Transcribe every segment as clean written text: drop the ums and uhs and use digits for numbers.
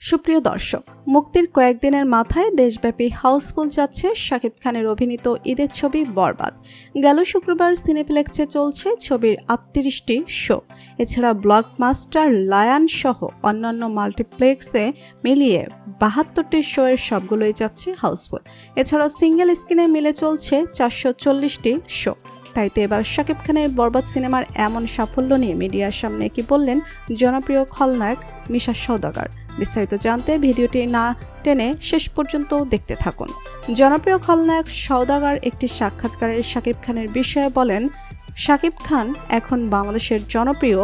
সুপ্রিয় দর্শক, মুক্তির কয়েকদিনের মাথায় দেশব্যাপী হাউসফুল যাচ্ছে শাকিব খানের অভিনীত ঈদের ছবি বরবাদ। গেল শুক্রবার সিনেপ্লেক্সে চলছে ছবির ৩৮টি শো। এছাড়া ব্লকবাস্টার লায়ন সহ অন্যান্য মাল্টিপ্লেক্সে মিলিয়ে ৭২টি শো এর সবগুলোই যাচ্ছে হাউসফুল। এছাড়াও সিঙ্গেল স্ক্রিনে মিলে চলছে ৪৪০টি শো। তাই তো এবার শাকিব খানের বরবাদ সিনেমার এমন সাফল্য নিয়ে মিডিয়ার সামনে কি বললেন জনপ্রিয় খলনায়ক মিশা সওদাগর। বিস্তারিত জানতে ভিডিওটি না টেনে শেষ পর্যন্ত দেখতে থাকুন। জনপ্রিয় খলনায়ক সওদাগর একটি সাক্ষাৎকারে শাকিব খানের বিষয়ে বলেন, শাকিব খান এখন বাংলাদেশের জনপ্রিয়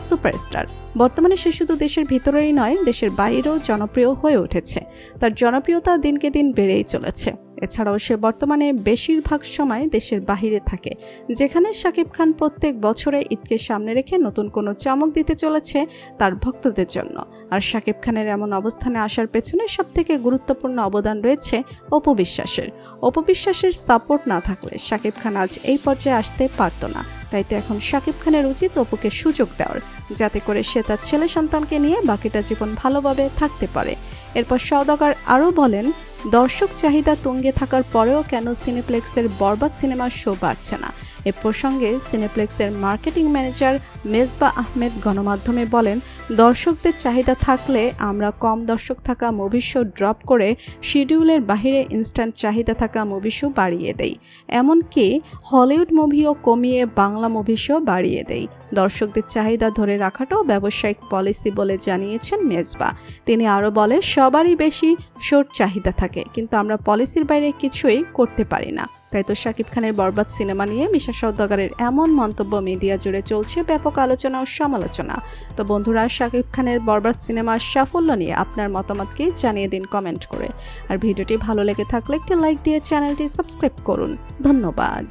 সুপারস্টার। বর্তমানে সে শুধু দেশের ভিতরেই নয়, দেশের বাইরেও জনপ্রিয় হয়ে উঠেছে। তার জনপ্রিয়তা দিনকে দিন বেড়েই চলেছে। এছাড়াও সে বর্তমানে বেশিরভাগ সময় দেশের বাহিরে থাকে, যেখানে শাকিব খান প্রত্যেক বছরে ঈদকে সামনে রেখে নতুন কোনো চমক দিতে চলেছে তার ভক্তদের জন্য। আর শাকিব খানের এমন অবস্থানে আসার পেছনে সবথেকে গুরুত্বপূর্ণ অবদান রয়েছে অপু বিশ্বাসের। অপু বিশ্বাসের সাপোর্ট না থাকলে শাকিব খান আজ এই পর্যায়ে আসতে পারত না। তাই তো এখন শাকিব খানের উচিত অপুকে সুযোগ দেওয়ার, যাতে করে সে তার ছেলে সন্তানকে নিয়ে বাকিটা জীবন ভালোভাবে থাকতে পারে। এরপর সওদাগর আরও বলেন, দর্শক চাহিদা তুঙ্গে থাকার পরেও কেন সিনেপ্লেক্সের বরবাদ সিনেমার শো বাড়ছে না। এ প্রসঙ্গে সিনেপ্লেক্সের মার্কেটিং ম্যানেজার মেজবাহ আহমেদ গণমাধ্যমে বলেন, দর্শকদের চাহিদা থাকলে আমরা কম দর্শক থাকা মুভি শো ড্রপ করে শিডিউলের বাইরে ইনস্ট্যান্ট চাহিদা থাকা মুভি শো বাড়িয়ে দেই। এমনকি হলিউড মুভিও কমিয়ে বাংলা মুভি শো বাড়িয়ে দেই। দর্শকদের চাহিদা ধরে রাখাটাও ব্যবসায়িক পলিসি বলে জানিয়েছেন মেজবাহ। তিনি আরও বলেন, সবারই বেশি শোর চাহিদা থাকে, কিন্তু আমরা পলিসির বাইরে কিছুই করতে পারি না। তাই তো শাকিব খানের বরবাদ সিনেমা নিয়ে মিশা সওদাগরের এমন মন্তব্য মিডিয়া জুড়ে চলছে ব্যাপক আলোচনা ও সমালোচনা। তো বন্ধুরা, শাকিব খানের বরবাদ সিনেমার সাফল্য নিয়ে আপনার মতামতকে জানিয়ে দিন কমেন্ট করে। আর ভিডিওটি ভালো লেগে থাকলে একটি লাইক দিয়ে চ্যানেলটি সাবস্ক্রাইব করুন। ধন্যবাদ।